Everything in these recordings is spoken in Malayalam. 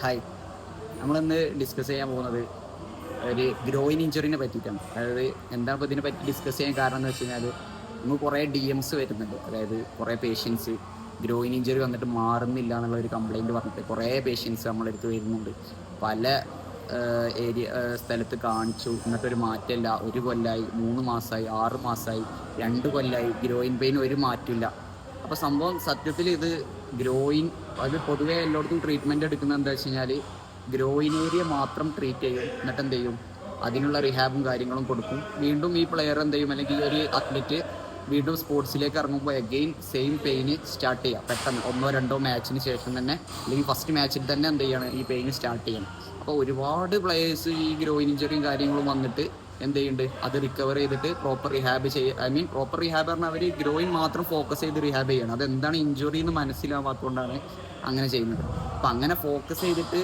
ഹായ്, നമ്മളിന്ന് ഡിസ്കസ് ചെയ്യാൻ പോകുന്നത് ഒരു ഗ്രോയിൻ ഇഞ്ചുറിനെ പറ്റിയിട്ടാണ്. അതായത് എന്താണ് ഇപ്പോൾ ഇതിനെ പറ്റി ഡിസ്കസ് ചെയ്യാൻ കാരണം എന്ന് വെച്ച് കഴിഞ്ഞാൽ നമുക്ക് കുറേ DMs വരുന്നുണ്ട്. അതായത് കുറേ പേഷ്യൻസ് ഗ്രോയിൻ ഇഞ്ചുറി വന്നിട്ട് മാറുന്നില്ല എന്നുള്ള ഒരു കംപ്ലയിൻറ്റ് പറഞ്ഞിട്ട് കുറേ പേഷ്യൻസ് നമ്മളെടുത്ത് വരുന്നുണ്ട്. പല സ്ഥലത്ത് കാണിച്ചു, എന്നിട്ടൊരു മാറ്റമില്ല. 1 കൊല്ലമായി, 3 മാസമായി, 6 മാസമായി, 2 കൊല്ലമായി, ഗ്രോയിൻ പെയിൻ ഒരു മാറ്റമില്ല. അപ്പോൾ സംഭവം സത്യത്തിൽ ഇത് ഗ്രോയിൻ, അത് പൊതുവേ എല്ലായിടത്തും ട്രീറ്റ്മെൻറ്റ് എടുക്കുന്നത് എന്താ വെച്ച് കഴിഞ്ഞാൽ ഗ്രോയിൻ ഏരിയ മാത്രം ട്രീറ്റ് ചെയ്യും. എന്നിട്ട് എന്ത് ചെയ്യും, അതിനുള്ള റിഹാബും കാര്യങ്ങളും കൊടുക്കും. വീണ്ടും ഈ പ്ലെയർ എന്ത് ചെയ്യും, അല്ലെങ്കിൽ ഒരു അത്ലറ്റ് വീണ്ടും സ്പോർട്സിലേക്ക് ഇറങ്ങുമ്പോൾ അഗെയിൻ സെയിം പെയിന് സ്റ്റാർട്ട് ചെയ്യാം. പെട്ടെന്ന് 1-2 മാച്ചിന് ശേഷം തന്നെ, അല്ലെങ്കിൽ ഫസ്റ്റ് മാച്ചിൽ തന്നെ എന്ത് ചെയ്യണം, ഈ പെയിന് സ്റ്റാർട്ട് ചെയ്യണം. അപ്പോൾ ഒരുപാട് പ്ലെയേഴ്സ് ഈ ഗ്രോയിൻ ഇഞ്ചറിയും കാര്യങ്ങളും വന്നിട്ട് എന്ത് ചെയ്യുന്നുണ്ട്, അത് റിക്കവർ ചെയ്തിട്ട് പ്രോപ്പർ റിഹാബ് ചെയ്യുക. പ്രോപ്പർ റിഹാബ് പറഞ്ഞാൽ അവർ ഗ്രോയിൻ മാത്രം ഫോക്കസ് ചെയ്ത് റിഹാബ് ചെയ്യണം. അതെന്താണ് ഇഞ്ചുറി എന്ന് മനസ്സിലാവാത്തതുകൊണ്ടാണ് അങ്ങനെ ചെയ്യുന്നത്. അപ്പം അങ്ങനെ ഫോക്കസ് ചെയ്തിട്ട്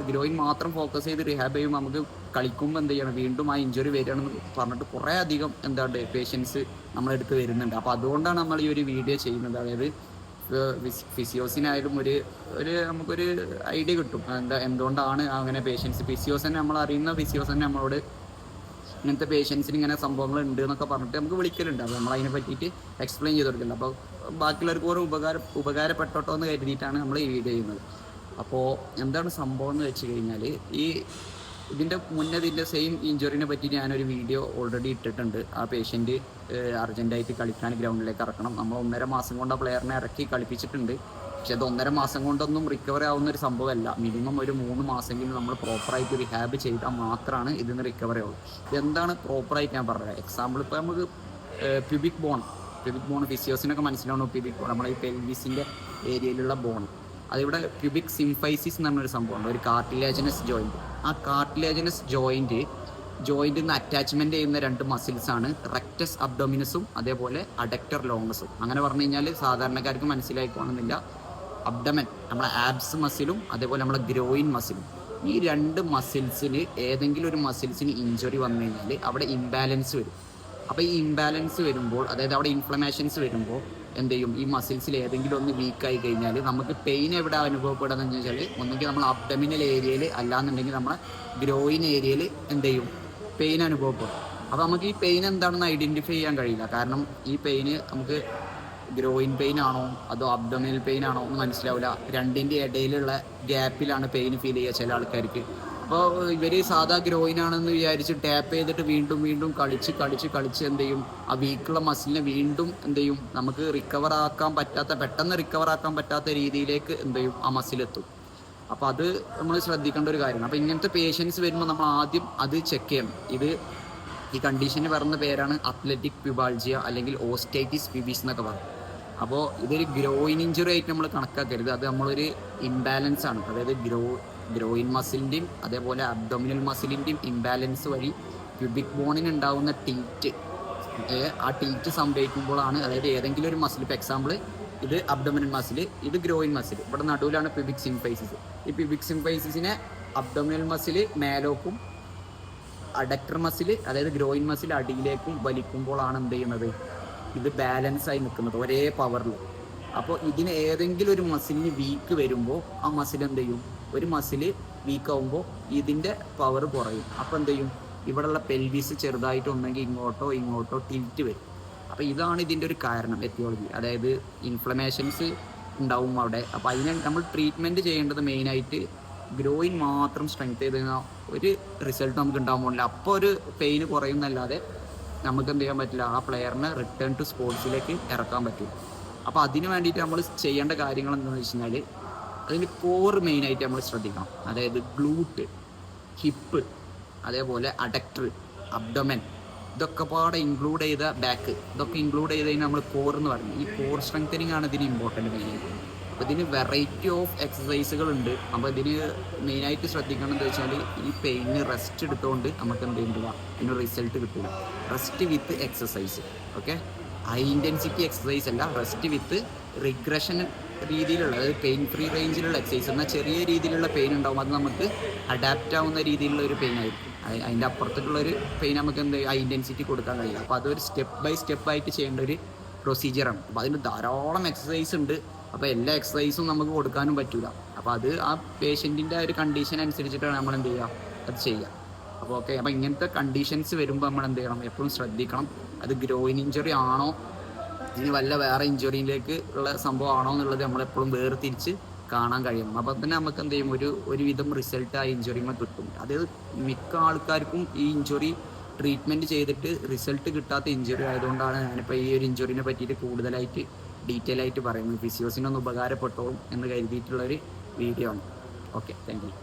ഗ്രോയിൻ മാത്രം ഫോക്കസ് ചെയ്ത് റിഹാബ് ചെയ്യുമ്പോൾ നമുക്ക് കളിക്കുമ്പോൾ എന്ത് ചെയ്യണം, വീണ്ടും ആ ഇഞ്ചുറി വരികയാണെന്ന് പറഞ്ഞിട്ട് കുറേ അധികം എന്താണ് പേഷ്യൻസ് നമ്മളെടുത്ത് വരുന്നുണ്ട്. അപ്പോൾ അതുകൊണ്ടാണ് നമ്മൾ ഈ ഒരു വീഡിയോ ചെയ്യുന്നത്. അതായത് ഫിസിയോസിനായാലും ഒരു നമുക്കൊരു ഐഡിയ കിട്ടും, എന്തുകൊണ്ടാണ് അങ്ങനെ പേഷ്യൻസ് ഫിസിയോസ് തന്നെ, നമ്മൾ അറിയുന്ന ഫിസിയോസ് തന്നെ നമ്മളോട് ഇങ്ങനത്തെ പേഷ്യൻസിന് ഇങ്ങനെ സംഭവങ്ങൾ ഉണ്ട് എന്നൊക്കെ പറഞ്ഞിട്ട് നമുക്ക് വിളിക്കലുണ്ട്. അപ്പോൾ നമ്മൾ അതിനെ പറ്റിയിട്ട് എക്സ്പ്ലെയിൻ ചെയ്ത് കൊടുക്കില്ല. അപ്പോൾ ബാക്കിയുള്ളവർക്ക് ഒരു ഉപകാരപ്പെട്ടോട്ടോ എന്ന് കരുതിയിട്ടാണ് നമ്മൾ ഈ വീഡിയോ ചെയ്യുന്നത്. അപ്പോൾ എന്താണ് സംഭവം എന്ന് വെച്ച് കഴിഞ്ഞാൽ, ഇതിൻ്റെ മുന്നേ ഇതിൻ്റെ സെയിം ഇഞ്ചുറിനെ പറ്റി ഞാനൊരു വീഡിയോ ഓൾറെഡി ഇട്ടിട്ടുണ്ട്. ആ പേഷ്യൻറ്റ് അർജൻറ്റായിട്ട് കളിക്കാൻ ഗ്രൗണ്ടിലേക്ക് ഇറക്കണം. നമ്മൾ 1.5 മാസം കൊണ്ട് ആ പ്ലെയറിനെ ഇറക്കി കളിപ്പിച്ചിട്ടുണ്ട്. പക്ഷെ അത് 1.5 മാസം കൊണ്ടൊന്നും റിക്കവറി ആവുന്ന ഒരു സംഭവമല്ല. മിനിമം ഒരു 3 മാസമെങ്കിലും നമ്മൾ പ്രോപ്പറായിട്ട് റിഹാബ് ചെയ്താൽ മാത്രമാണ് ഇതിന് റിക്കവറി ആവുള്ളൂ. ഇതെന്താണ് പ്രോപ്പറായിട്ട് ഞാൻ പറഞ്ഞത്. എക്സാമ്പിൾ ഇപ്പോൾ നമുക്ക് പ്യൂബിക് ബോൺ ഫിസിയോസിനൊക്കെ മനസ്സിലാവണം. പ്യൂബിക് ബോൺ നമ്മളെ ഈ പെൽവിസിൻ്റെ ഏരിയയിലുള്ള ബോൺ, അതിവിടെ പ്യൂബിക് സിംഫൈസിസ് എന്ന് പറഞ്ഞൊരു സംഭവമുണ്ട്, ഒരു കാർട്ടിലേജനസ് ജോയിൻറ്റ്. ആ കാർട്ടിലേജനസ് ജോയിൻറ്റിൽ നിന്ന് അറ്റാച്ച്മെൻറ്റ് ചെയ്യുന്ന 2 മസിൽസാണ് റെക്ടസ് അബ്ഡോമിനസും അതേപോലെ അഡക്ടർ ലോങ്ങസും. അങ്ങനെ പറഞ്ഞു കഴിഞ്ഞാൽ സാധാരണക്കാർക്ക് മനസ്സിലായിക്കോണമെന്നില്ല. അബ്ഡമൻ നമ്മളെ ആബ്സ് മസിലും അതേപോലെ നമ്മളെ ഗ്രോയിൻ മസിലും, ഈ 2 മസിൽസിന് ഏതെങ്കിലും ഒരു മസിൽസിന് ഇഞ്ചുറി വന്നു കഴിഞ്ഞാൽ അവിടെ ഇംബാലൻസ് വരും. അപ്പോൾ ഈ ഇംബാലൻസ് വരുമ്പോൾ, അതായത് അവിടെ ഇൻഫ്ലമേഷൻസ് വരുമ്പോൾ എന്ത് ചെയ്യും, ഈ മസിൽസിൽ ഏതെങ്കിലും ഒന്ന് വീക്കായി കഴിഞ്ഞാൽ നമുക്ക് പെയിൻ എവിടെ അനുഭവപ്പെടുകയെന്ന് വെച്ചാൽ ഒന്നുകിൽ നമ്മൾ അബ്ഡമിനൽ ഏരിയയിൽ, അല്ലാന്നുണ്ടെങ്കിൽ നമ്മളെ ഗ്രോയിൻ ഏരിയയിൽ എന്ത് ചെയ്യും, പെയിൻ അനുഭവപ്പെടും. അപ്പോൾ നമുക്ക് ഈ പെയിൻ എന്താണെന്ന് ഐഡൻറ്റിഫൈ ചെയ്യാൻ കഴിയില്ല. കാരണം ഈ പെയിന് നമുക്ക് ഗ്രോയിൻ പെയിൻ ആണോ അതോ അബ്ഡോമിനൽ പെയിൻ ആണോ എന്ന് മനസ്സിലാവില്ല. രണ്ടിൻ്റെ ഇടയിലുള്ള ഗ്യാപ്പിലാണ് പെയിൻ ഫീൽ ചെയ്യുക ചില ആൾക്കാർക്ക്. അപ്പോൾ ഇവർ സാധാ ഗ്രോയിൻ ആണെന്ന് വിചാരിച്ച് ടാപ്പ് ചെയ്തിട്ട് വീണ്ടും വീണ്ടും കളിച്ച് എന്ത് ചെയ്യും, ആ വീക്കുള്ള മസിലിനെ വീണ്ടും എന്ത് ചെയ്യും, നമുക്ക് പെട്ടെന്ന് റിക്കവർ ആക്കാൻ പറ്റാത്ത രീതിയിലേക്ക് എന്ത് ചെയ്യും, ആ മസിലെത്തും. അപ്പോൾ അത് നമ്മൾ ശ്രദ്ധിക്കേണ്ട ഒരു കാര്യമാണ്. അപ്പോൾ ഇങ്ങനത്തെ പേഷ്യൻസ് വരുമ്പോൾ നമ്മൾ ആദ്യം അത് ചെക്ക് ചെയ്യണം. ഈ കണ്ടീഷന് പറയുന്ന പേരാണ് അത്ലറ്റിക് പ്യൂബാൾജിയ അല്ലെങ്കിൽ ഓസ്റ്റൈറ്റിസ് പ്യൂബിസ് എന്നൊക്കെ പറയും. അപ്പോൾ ഇതൊരു ഗ്രോയിൻ ഇഞ്ചുറി ആയിട്ട് നമ്മൾ കണക്കാക്കരുത്. അത് നമ്മളൊരു ഇംബാലൻസ് ആണ്. അതായത് ഗ്രോയിൻ മസിലിൻ്റെയും അതേപോലെ അബ്ഡോമിനൽ മസിലിൻ്റെയും ഇംബാലൻസ് വഴി പ്യൂബിക് ബോണിന് ഉണ്ടാകുന്ന ടിൽറ്റ്, ആ ടിൽറ്റ് സംഭവിക്കുമ്പോഴാണ്, അതായത് ഏതെങ്കിലും ഒരു മസിൽ, ഇപ്പോൾ എക്സാമ്പിൾ ഇത് അബ്ഡോമിനൽ മസിൽ, ഇത് ഗ്രോയിൻ മസിൽ, ഇവിടെ നടുവിലാണ് പ്യൂബിക് സിംഫൈസിസ്. ഈ പ്യൂബിക് സിംഫൈസിസിനെ അബ്ഡോമിനൽ മസിൽ മേലോക്കും അഡക്ടർ മസിൽ, അതായത് ഗ്രോയിൻ മസിൽ അടിയിലേക്കും വലിക്കുമ്പോഴാണ് എന്ത് ചെയ്യുന്നത്, ഇത് ബാലൻസ് ആയി നിൽക്കുന്നത് ഒരേ പവറിൽ. അപ്പോൾ ഇതിന് ഏതെങ്കിലും ഒരു മസിലിന് വീക്ക് വരുമ്പോൾ ആ മസിൽ എന്ത് ചെയ്യും, ഒരു മസിൽ വീക്ക് ആകുമ്പോൾ ഇതിൻ്റെ പവർ കുറയും. അപ്പോൾ എന്ത് ചെയ്യും, ഇവിടെയുള്ള പെൽവിസ് ചെറുതായിട്ട് ഒന്നെങ്കിൽ ഇങ്ങോട്ടോ ടിൽറ്റ് വരും. അപ്പോൾ ഇതാണ് ഇതിൻ്റെ ഒരു കാരണം, എത്തിയോളജി. അതായത് ഇൻഫ്ലമേഷൻസ് ഉണ്ടാവും അവിടെ. അപ്പോൾ അതിനെ നമ്മൾ ട്രീറ്റ്മെൻറ്റ് ചെയ്യേണ്ടത് മെയിനായിട്ട് ഗ്രോയിൻ മാത്രം സ്ട്രെങ്ത് ചെയ്ത് കഴിഞ്ഞാൽ ഒരു റിസൾട്ട് നമുക്ക് ഉണ്ടാകാൻ പോകുന്നില്ല. അപ്പോൾ ഒരു പെയിന് കുറയുന്നല്ലാതെ നമുക്ക് എന്ത് ചെയ്യാൻ പറ്റില്ല, ആ പ്ലെയറിനെ റിട്ടേൺ ടു സ്പോർട്സിലേക്ക് ഇറക്കാൻ പറ്റും. അപ്പോൾ അതിന് വേണ്ടിയിട്ട് നമ്മൾ ചെയ്യേണ്ട കാര്യങ്ങൾ എന്താണെന്ന് വെച്ച് കഴിഞ്ഞാൽ, അതിന് കോറ് മെയിനായിട്ട് നമ്മൾ ശ്രദ്ധിക്കണം. അതായത് ഗ്ലൂട്ട്, ഹിപ്പ്, അതേപോലെ അഡക്ടർ, അബ്ഡോമൻ, ഇതൊക്കെ പാടെ ഇൻക്ലൂഡ് ചെയ്ത ബാക്ക്, ഇതൊക്കെ ഇൻക്ലൂഡ് ചെയ്ത് കഴിഞ്ഞാൽ നമ്മൾ കോർ എന്ന് പറയുന്നത്. ഈ കോർ സ്ട്രെങ്തനിങ് ആണ് ഇതിന് ഇമ്പോർട്ടൻറ്റ് മെയിനായിട്ട്. അപ്പോൾ ഇതിന് വെറൈറ്റി ഓഫ് എക്സസൈസുകളുണ്ട്. അപ്പോൾ ഇതിന് മെയിനായിട്ട് ശ്രദ്ധിക്കണം വെച്ചാൽ, ഈ പെയിന് റെസ്റ്റ് എടുത്തുകൊണ്ട് നമുക്ക് എന്ത് ചെയ്യുന്നില്ല, ഇതിന് റിസൾട്ട് കിട്ടില്ല. റെസ്റ്റ് വിത്ത് exercise, okay, high intensity exercise അല്ല, റെസ്റ്റ് വിത്ത് റിഗ്രഷൻ രീതിയിലുള്ള, അതായത് പെയിൻ ഫ്രീ റേഞ്ചിലുള്ള എക്സസൈസ്. എന്നാൽ ചെറിയ രീതിയിലുള്ള പെയിൻ ഉണ്ടാവും, അത് നമുക്ക് അഡാപ്റ്റ് ആവുന്ന രീതിയിലുള്ള ഒരു പെയിൻ ആയിരിക്കും. അതിൻ്റെ അപ്പുറത്തുള്ളൊരു പെയിൻ നമുക്ക് എന്ത് ഹൈ ഇൻറ്റൻസിറ്റി കൊടുക്കാൻ കഴിയില്ല. അപ്പോൾ അതൊരു സ്റ്റെപ്പ് ബൈ സ്റ്റെപ്പായിട്ട് ചെയ്യേണ്ട ഒരു പ്രൊസീജിയറാണ്. അപ്പോൾ അതിന് ധാരാളം എക്സസൈസ് ഉണ്ട്. അപ്പോൾ എല്ലാ എക്സസൈസും നമുക്ക് കൊടുക്കാനും പറ്റില്ല. അപ്പോൾ അത് ആ പേഷ്യൻറ്റിൻ്റെ ഒരു കണ്ടീഷൻ അനുസരിച്ചിട്ടാണ് നമ്മൾ എന്ത് ചെയ്യുക അത് ചെയ്യുക. അപ്പോൾ ഓക്കെ, അപ്പോൾ ഇങ്ങനത്തെ കണ്ടീഷൻസ് വരുമ്പോൾ നമ്മൾ എന്ത് ചെയ്യണം, എപ്പോഴും ശ്രദ്ധിക്കണം. അത് ഗ്രോയിൻ ഇഞ്ചുറി ആണോ ഇനി വല്ല വേറെ ഇഞ്ചുറിയിലേക്ക് ഉള്ള സംഭവം ആണോ എന്നുള്ളത് നമ്മളെപ്പോഴും വേർതിരിച്ച് കാണാൻ കഴിയണം. അപ്പോൾ തന്നെ നമുക്ക് എന്ത് ചെയ്യും, ഒരുവിധം റിസൾട്ട് ആ ഇഞ്ചുറിമ കിട്ടും. അത് മിക്ക ആൾക്കാർക്കും ഈ ഇഞ്ചുറി ട്രീറ്റ്മെൻറ്റ് ചെയ്തിട്ട് റിസൾട്ട് കിട്ടാത്ത ഇഞ്ചുറി ആയതുകൊണ്ടാണ് ഞാനിപ്പോൾ ഈ ഒരു ഇഞ്ചുറിനെ പറ്റിയിട്ട് കൂടുതലായിട്ട് ഡീറ്റെയിൽ ആയിട്ട് പറയുന്നത്. ഫിസിയോസിനൊന്ന് ഉപകാരപ്പെട്ടോളും എന്ന് കരുതിയിട്ടുള്ളൊരു വീഡിയോ ആണ്. Okay, thank you.